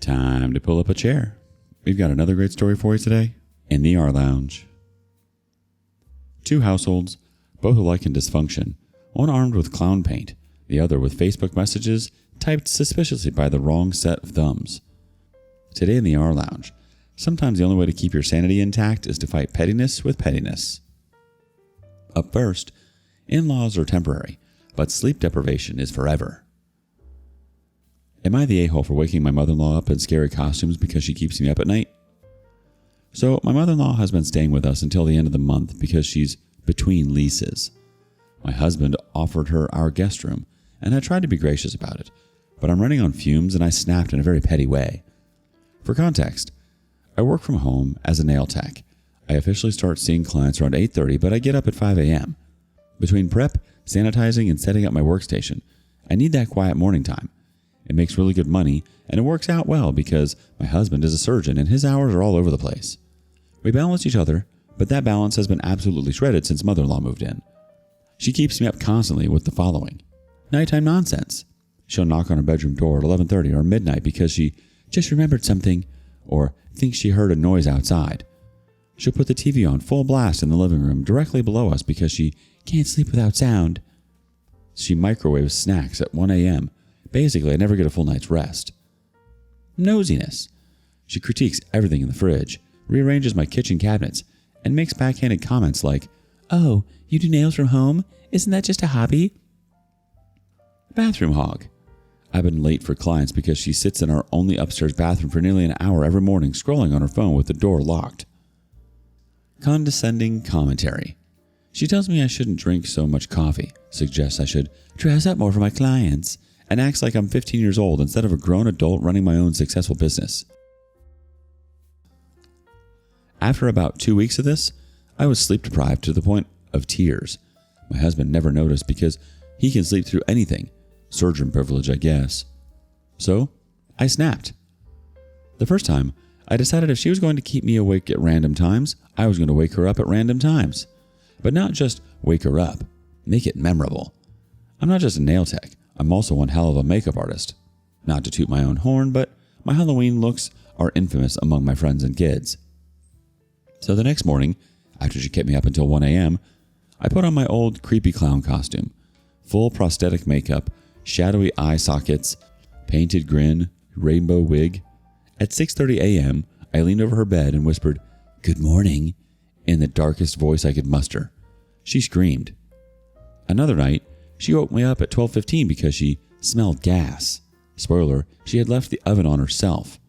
Time to pull up a chair. We've got another great story for you today in the rLounge. Two households, both alike in dysfunction, one armed with clown paint, the other with Facebook messages typed suspiciously by the wrong set of thumbs. Today in the rLounge, sometimes the only way to keep your sanity intact is to fight pettiness with pettiness. Up first, in-laws are temporary, but sleep deprivation is forever. Am I the a-hole for waking my mother-in-law up in scary costumes because she keeps me up at night? So my mother-in-law has been staying with us until the end of the month because she's between leases. My husband offered her our guest room, and I tried to be gracious about it, but I'm running on fumes and I snapped in a very petty way. For context, I work from home as a nail tech. I officially start seeing clients around 8:30, but I get up at 5 a.m. Between prep, sanitizing, and setting up my workstation, I need that quiet morning time. It makes really good money, and it works out well because my husband is a surgeon and his hours are all over the place. We balance each other, but that balance has been absolutely shredded since mother-in-law moved in. She keeps me up constantly with the following. Nighttime nonsense. She'll knock on her bedroom door at 11:30 or midnight because she just remembered something or thinks she heard a noise outside. She'll put the TV on full blast in the living room directly below us because she can't sleep without sound. She microwaves snacks at 1 a.m. Basically, I never get a full night's rest. Nosiness. She critiques everything in the fridge, rearranges my kitchen cabinets, and makes backhanded comments like, "Oh, you do nails from home? Isn't that just a hobby?" Bathroom hog. I've been late for clients because she sits in our only upstairs bathroom for nearly an hour every morning scrolling on her phone with the door locked. Condescending commentary. She tells me I shouldn't drink so much coffee, suggests I should dress up more for my clients, and acts like I'm 15 years old instead of a grown adult running my own successful business. After about 2 weeks of this, I was sleep deprived to the point of tears. My husband never noticed because he can sleep through anything. Surgeon privilege, I guess. So, I snapped. The first time, I decided if she was going to keep me awake at random times, I was going to wake her up at random times. But not just wake her up, make it memorable. I'm not just a nail tech, I'm also one hell of a makeup artist. Not to toot my own horn, but my Halloween looks are infamous among my friends and kids. So the next morning, after she kept me up until 1 a.m., I put on my old creepy clown costume. Full prosthetic makeup, shadowy eye sockets, painted grin, rainbow wig. At 6:30 a.m., I leaned over her bed and whispered, "Good morning," in the darkest voice I could muster. She screamed. Another night, she woke me up at 12:15 because she smelled gas. Spoiler, she had left the oven on herself.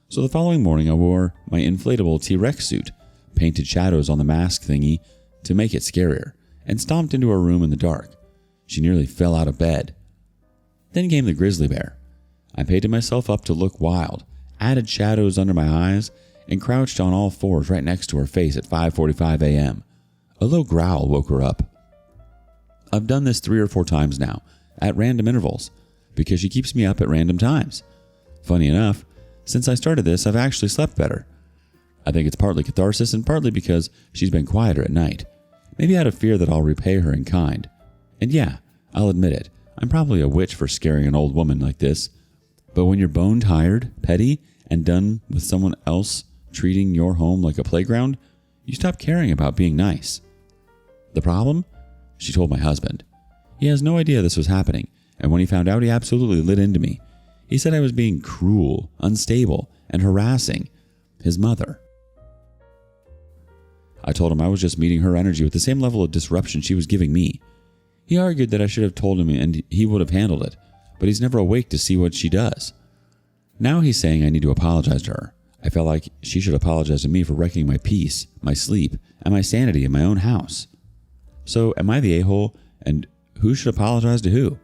So the following morning I wore my inflatable T-Rex suit, painted shadows on the mask thingy to make it scarier, and stomped into her room in the dark. She nearly fell out of bed. Then came the grizzly bear. I painted myself up to look wild, added shadows under my eyes, and crouched on all fours right next to her face at 5:45 a.m. A low growl woke her up. I've done this 3 or 4 times now, at random intervals, because she keeps me up at random times. Funny enough, since I started this, I've actually slept better. I think it's partly catharsis and partly because she's been quieter at night. Maybe out of fear that I'll repay her in kind. And yeah, I'll admit it, I'm probably a witch for scaring an old woman like this. But when you're bone tired, petty, and done with someone else treating your home like a playground, you stop caring about being nice. The problem? She told my husband. He has no idea this was happening, and when he found out, he absolutely lit into me. He said I was being cruel, unstable, and harassing his mother. I told him I was just meeting her energy with the same level of disruption she was giving me. He argued that I should have told him and he would have handled it, but he's never awake to see what she does. Now he's saying I need to apologize to her. I felt like she should apologize to me for wrecking my peace, my sleep, and my sanity in my own house. So am I the a-hole, and who should apologize to who?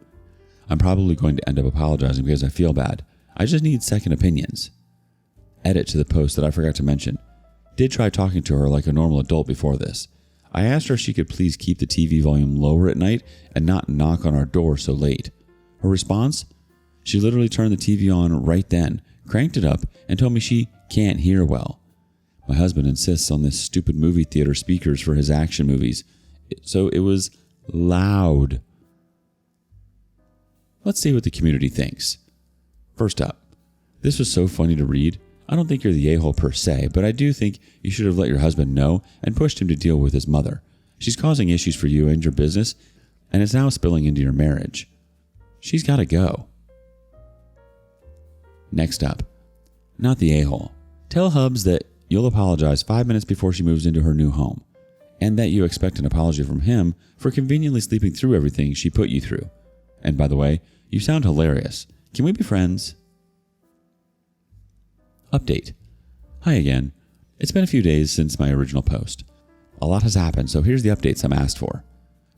I'm probably going to end up apologizing because I feel bad. I just need second opinions. Edit to the post that I forgot to mention. Did try talking to her like a normal adult before this. I asked her if she could please keep the TV volume lower at night and not knock on our door so late. Her response? She literally turned the TV on right then, cranked it up, and told me she can't hear well. My husband insists on this stupid movie theater speakers for his action movies, so it was loud. Let's see what the community thinks. First up, This was so funny to read. I don't think you're the a-hole per se, but I do think you should have let your husband know and pushed him to deal with his mother. She's causing issues for you and your business, and it's now spilling into your marriage. She's got to go. Next up, not the a-hole. Tell Hubs that you'll apologize 5 minutes before she moves into her new home, and that you expect an apology from him for conveniently sleeping through everything she put you through. And by the way, you sound hilarious. Can we be friends? Update. Hi again. It's been a few days since my original post. A lot has happened, so here's the updates I'm asked for.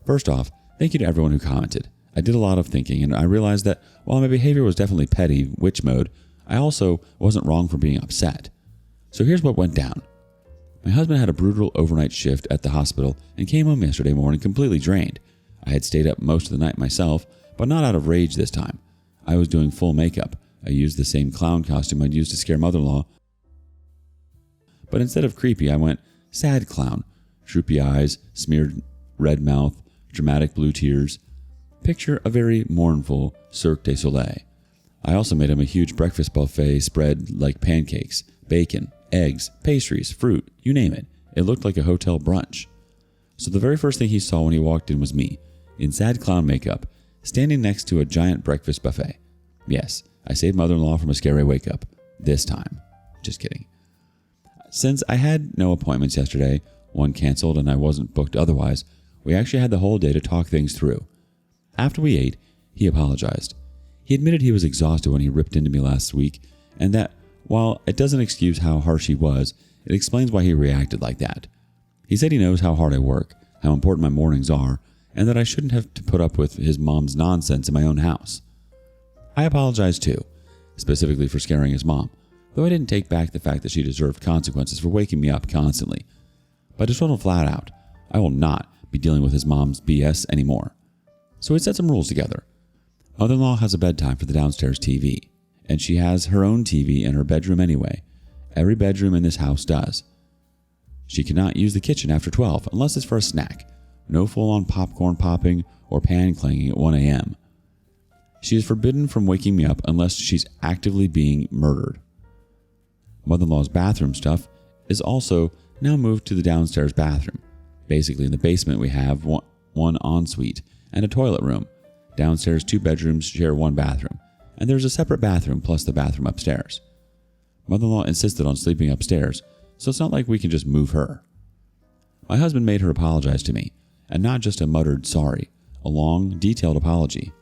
First off, thank you to everyone who commented. I did a lot of thinking, and I realized that while my behavior was definitely petty, witch mode, I also wasn't wrong for being upset. So here's what went down. My husband had a brutal overnight shift at the hospital and came home yesterday morning completely drained. I had stayed up most of the night myself, but not out of rage this time. I was doing full makeup. I used the same clown costume I'd used to scare mother-in-law. But instead of creepy, I went sad clown. Droopy eyes, smeared red mouth, dramatic blue tears. Picture a very mournful Cirque du Soleil. I also made him a huge breakfast buffet spread like pancakes, bacon, eggs, pastries, fruit, you name it. It looked like a hotel brunch. So the very first thing he saw when he walked in was me, in sad clown makeup, standing next to a giant breakfast buffet. Yes, I saved mother-in-law from a scary wake-up. This time. Just kidding. Since I had no appointments yesterday, one canceled and I wasn't booked otherwise, we actually had the whole day to talk things through. After we ate, he apologized. He admitted he was exhausted when he ripped into me last week, and that while it doesn't excuse how harsh he was, it explains why he reacted like that. He said he knows how hard I work, how important my mornings are, and that I shouldn't have to put up with his mom's nonsense in my own house. I apologized too, specifically for scaring his mom, though I didn't take back the fact that she deserved consequences for waking me up constantly. But I just told him flat out, I will not be dealing with his mom's BS anymore. So we set some rules together. Mother-in-law has a bedtime for the downstairs TV, and she has her own TV in her bedroom anyway. Every bedroom in this house does. She cannot use the kitchen after 12 unless it's for a snack. No full-on popcorn popping or pan clanging at 1 a.m. She is forbidden from waking me up unless she's actively being murdered. Mother-in-law's bathroom stuff is also now moved to the downstairs bathroom. Basically, in the basement we have one ensuite and a toilet room. Downstairs, 2 bedrooms share 1 bathroom, and there's a separate bathroom plus the bathroom upstairs. Mother-in-law insisted on sleeping upstairs, so it's not like we can just move her. My husband made her apologize to me, and not just a muttered sorry, a long, detailed apology.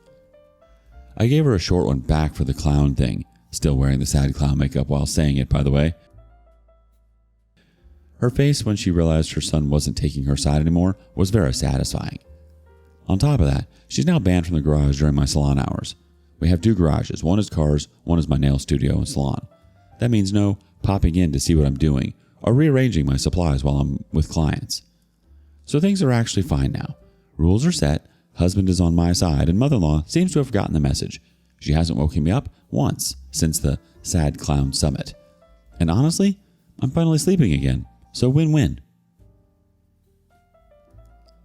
I gave her a short one back for the clown thing, still wearing the sad clown makeup while saying it, by the way. Her face when she realized her son wasn't taking her side anymore was very satisfying. On top of that, she's now banned from the garage during my salon hours. We have 2 garages, one is cars, one is my nail studio and salon. That means no popping in to see what I'm doing or rearranging my supplies while I'm with clients. So things are actually fine now. Rules are set, husband is on my side, and mother-in-law seems to have gotten the message. She hasn't woken me up once since the Sad Clown Summit. And honestly, I'm finally sleeping again, so win-win.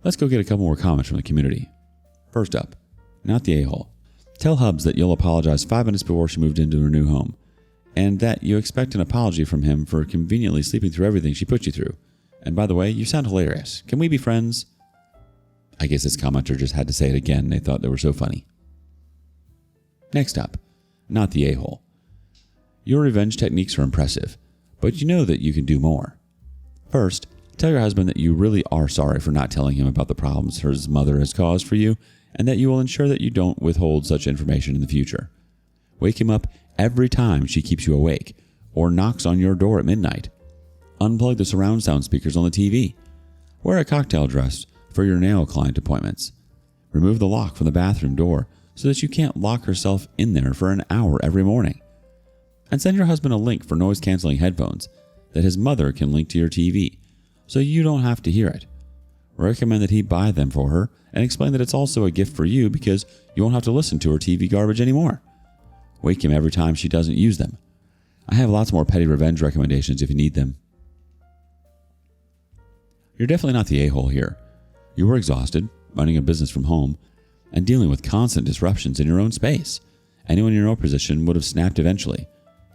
Let's go get a couple more comments from the community. First up, not the a-hole. Tell Hubs that you'll apologize 5 minutes before she moved into her new home, and that you expect an apology from him for conveniently sleeping through everything she put you through. And by the way, you sound hilarious. Can we be friends? I guess this commenter just had to say it again. They thought they were so funny. Next up, not the a-hole. Your revenge techniques are impressive, but you know that you can do more. First, tell your husband that you really are sorry for not telling him about the problems his mother has caused for you, and that you will ensure that you don't withhold such information in the future. Wake him up every time she keeps you awake, or knocks on your door at midnight. Unplug the surround sound speakers on the TV. Wear a cocktail dress for your nail client appointments. Remove the lock from the bathroom door so that you can't lock herself in there for an hour every morning. And send your husband a link for noise-canceling headphones that his mother can link to your TV, so you don't have to hear it. Recommend that he buy them for her and explain that it's also a gift for you because you won't have to listen to her TV garbage anymore. Wake him every time she doesn't use them. I have lots more petty revenge recommendations if you need them. You're definitely not the a-hole here. You were exhausted, running a business from home, and dealing with constant disruptions in your own space. Anyone in your own position would have snapped eventually.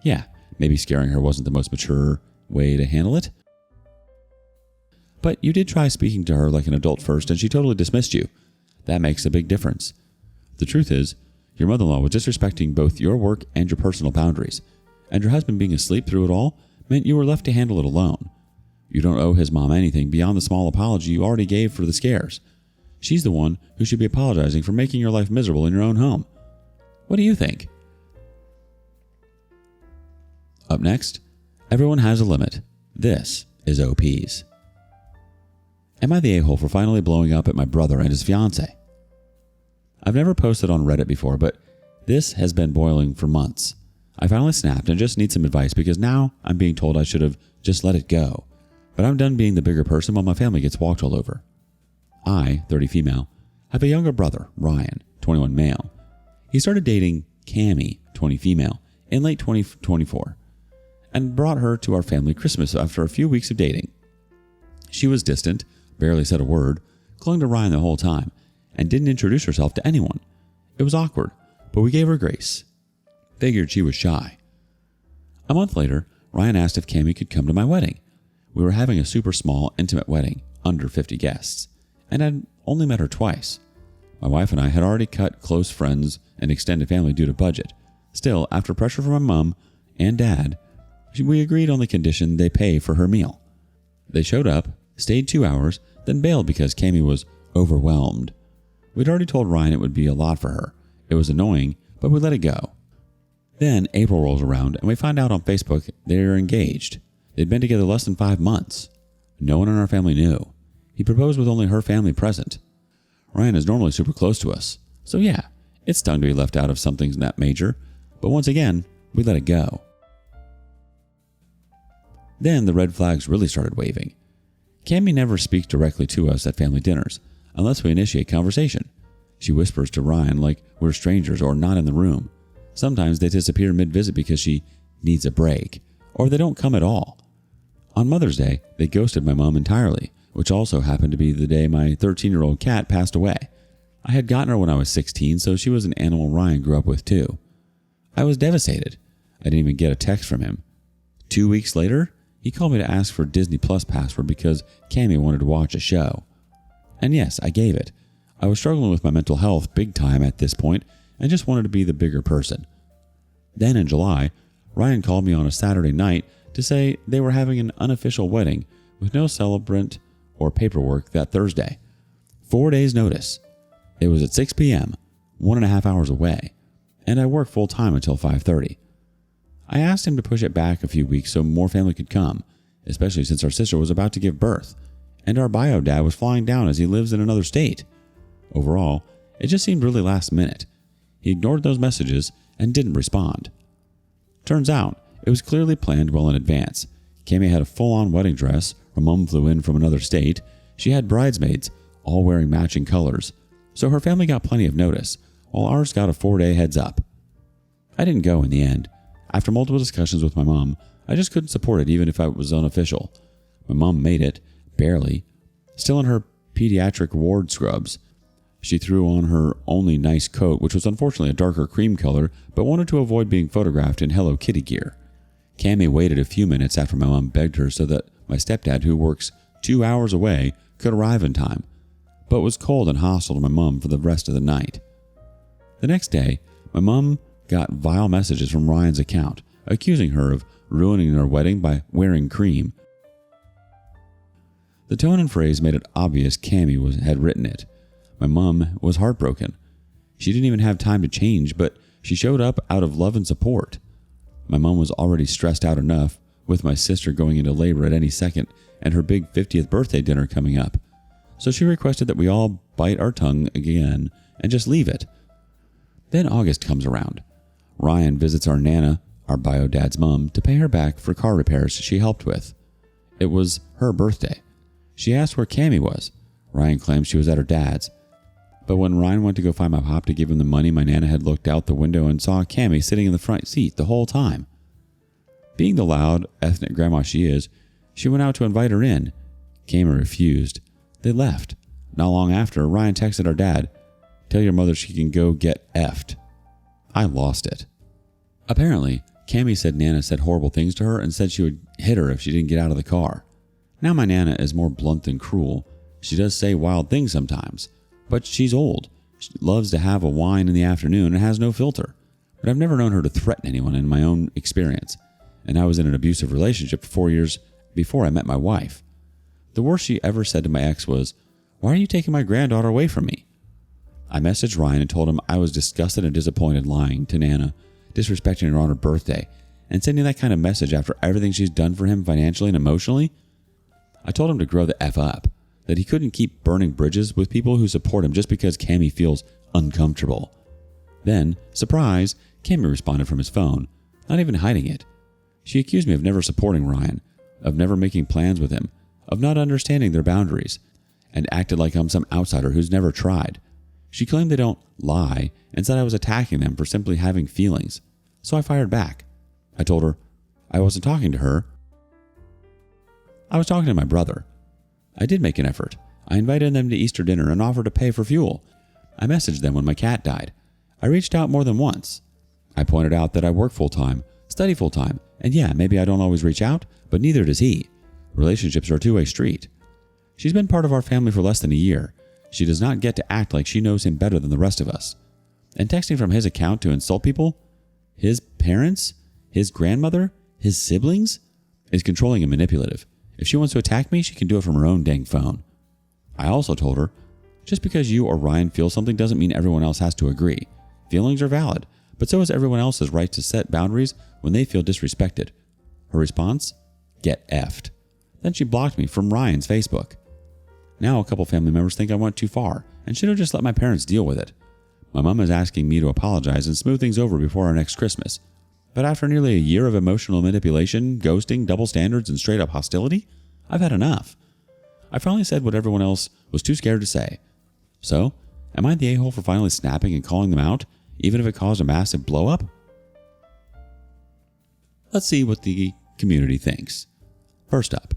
Yeah, maybe scaring her wasn't the most mature way to handle it. But you did try speaking to her like an adult first, and she totally dismissed you. That makes a big difference. The truth is, your mother-in-law was disrespecting both your work and your personal boundaries, and your husband being asleep through it all meant you were left to handle it alone. You don't owe his mom anything beyond the small apology you already gave for the scares. She's the one who should be apologizing for making your life miserable in your own home. What do you think? Up next, everyone has a limit. This is OPs. Am I the a-hole for finally blowing up at my brother and his fiancée? I've never posted on Reddit before, but this has been boiling for months. I finally snapped and just need some advice because now I'm being told I should have just let it go. But I'm done being the bigger person while my family gets walked all over. I, 30 female, have a younger brother, Ryan, 21 male. He started dating Cammie, 20 female, in late 2024 and brought her to our family Christmas after a few weeks of dating. She was distant, barely said a word, clung to Ryan the whole time, and didn't introduce herself to anyone. It was awkward, but we gave her grace. Figured she was shy. A month later, Ryan asked if Cammie could come to my wedding. We were having a super small, intimate wedding, under 50 guests, and I'd only met her twice. My wife and I had already cut close friends and extended family due to budget. Still, after pressure from my mom and dad, we agreed on the condition they pay for her meal. They showed up, stayed 2 hours, then bailed because Cammie was overwhelmed. We'd already told Ryan it would be a lot for her. It was annoying, but we let it go. Then April rolls around and we find out on Facebook they are engaged. They'd been together less than 5 months. No one in our family knew. He proposed with only her family present. Ryan is normally super close to us, so yeah, it stung to be left out of something that major, but once again, we let it go. Then the red flags really started waving. Cammie never speaks directly to us at family dinners, unless we initiate conversation. She whispers to Ryan like we're strangers or not in the room. Sometimes they disappear mid-visit because she needs a break, or they don't come at all. On Mother's Day, they ghosted my mom entirely, which also happened to be the day my 13-year-old cat passed away. I had gotten her when I was 16, so she was an animal Ryan grew up with too. I was devastated. I didn't even get a text from him. 2 weeks later, he called me to ask for Disney Plus password because Cammie wanted to watch a show. And yes, I gave it. I was struggling with my mental health big time at this point and just wanted to be the bigger person. Then in July, Ryan called me on a Saturday night to say they were having an unofficial wedding with no celebrant or paperwork that Thursday. 4 days notice. It was at 6 p.m., 1.5 hours away, and I work full time until 5:30. I asked him to push it back a few weeks so more family could come, especially since our sister was about to give birth, and our bio dad was flying down as he lives in another state. Overall, it just seemed really last minute. He ignored those messages and didn't respond. Turns out, it was clearly planned well in advance. Cammie had a full-on wedding dress, her mom flew in from another state, she had bridesmaids, all wearing matching colors, so her family got plenty of notice, while ours got a 4-day heads up. I didn't go in the end. After multiple discussions with my mom, I just couldn't support it even if it was unofficial. My mom made it, barely, still in her pediatric ward scrubs. She threw on her only nice coat, which was unfortunately a darker cream color, but wanted to avoid being photographed in Hello Kitty gear. Cammie waited a few minutes after my mom begged her so that my stepdad, who works 2 hours away, could arrive in time, but was cold and hostile to my mom for the rest of the night. The next day, my mom got vile messages from Ryan's account, accusing her of ruining their wedding by wearing cream. The tone and phrase made it obvious Cammie had written it. My mom was heartbroken. She didn't even have time to change, but she showed up out of love and support. My mom was already stressed out enough, with my sister going into labor at any second and her big 50th birthday dinner coming up. So she requested that we all bite our tongue again and just leave it. Then August comes around. Ryan visits our Nana, our bio dad's mom, to pay her back for car repairs she helped with. It was her birthday. She asked where Cammie was. Ryan claimed she was at her dad's. But when Ryan went to go find my pop to give him the money, my Nana had looked out the window and saw Cammie sitting in the front seat the whole time. Being the loud, ethnic grandma she is, she went out to invite her in. Cammie refused. They left. Not long after, Ryan texted our dad, "Tell your mother she can go get effed." I lost it. Apparently, Cammy said Nana said horrible things to her and said she would hit her if she didn't get out of the car. Now my Nana is more blunt than cruel. She does say wild things sometimes, but she's old. She loves to have a wine in the afternoon and has no filter. But I've never known her to threaten anyone in my own experience, and I was in an abusive relationship for 4 years before I met my wife. The worst she ever said to my ex was, "Why are you taking my granddaughter away from me?" I messaged Ryan and told him I was disgusted and disappointed lying to Nana, disrespecting her on her birthday, and sending that kind of message after everything she's done for him financially and emotionally. I told him to grow the F up, that he couldn't keep burning bridges with people who support him just because Cammy feels uncomfortable. Then, surprise, Cammy responded from his phone, not even hiding it. She accused me of never supporting Ryan, of never making plans with him, of not understanding their boundaries, and acted like I'm some outsider who's never tried. She claimed they don't lie and said I was attacking them for simply having feelings. So I fired back. I told her I wasn't talking to her. I was talking to my brother. I did make an effort. I invited them to Easter dinner and offered to pay for fuel. I messaged them when my cat died. I reached out more than once. I pointed out that I work full-time, study full-time, and yeah, maybe I don't always reach out, but neither does he. Relationships are a two-way street. She's been part of our family for less than a year. She does not get to act like she knows him better than the rest of us. And texting from his account to insult people, his parents, his grandmother, his siblings, is controlling and manipulative. If she wants to attack me, she can do it from her own dang phone. I also told her, just because you or Ryan feel something doesn't mean everyone else has to agree. Feelings are valid, but so is everyone else's right to set boundaries when they feel disrespected. Her response? Get effed. Then she blocked me from Ryan's Facebook. Now a couple family members think I went too far and should have just let my parents deal with it. My mom is asking me to apologize and smooth things over before our next Christmas. But after nearly a year of emotional manipulation, ghosting, double standards, and straight up hostility, I've had enough. I finally said what everyone else was too scared to say. So, am I the a-hole for finally snapping and calling them out, even if it caused a massive blow-up? Let's see what the community thinks. First up,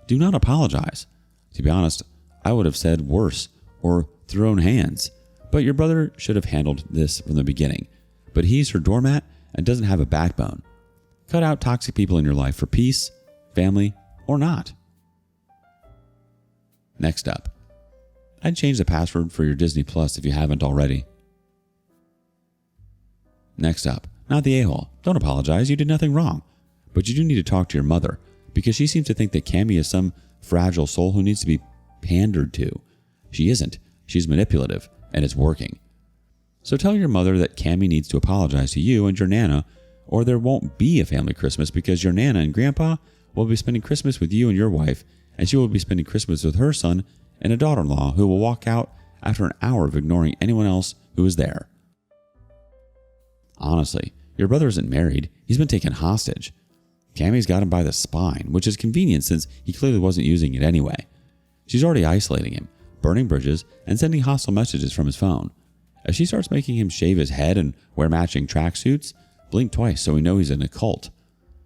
do not apologize. To be honest, I would have said worse or thrown hands, but your brother should have handled this from the beginning. But he's her doormat and doesn't have a backbone. Cut out toxic people in your life for peace, family, or not. Next up, I'd change the password for your Disney Plus if you haven't already. Next up, not the a-hole. Don't apologize, you did nothing wrong. But you do need to talk to your mother, because she seems to think that Cammy is some fragile soul who needs to be pandered to. She isn't. She's manipulative, and it's working. So tell your mother that Cammy needs to apologize to you and your Nana, or there won't be a family Christmas because your Nana and Grandpa will be spending Christmas with you and your wife, and she will be spending Christmas with her son and a daughter-in-law who will walk out after an hour of ignoring anyone else who is there. Honestly, your brother isn't married. He's been taken hostage. Cammy's got him by the spine, which is convenient since he clearly wasn't using it anyway. She's already isolating him, burning bridges, and sending hostile messages from his phone. If she starts making him shave his head and wear matching tracksuits, blink twice so we know he's in a cult.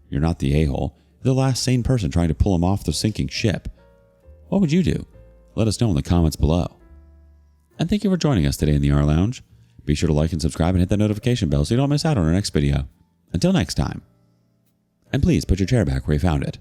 You're not the a-hole. You're the last sane person trying to pull him off the sinking ship. What would you do? Let us know in the comments below. And thank you for joining us today in the rLounge. Be sure to like and subscribe and hit that notification bell so you don't miss out on our next video. Until next time. And please put your chair back where you found it.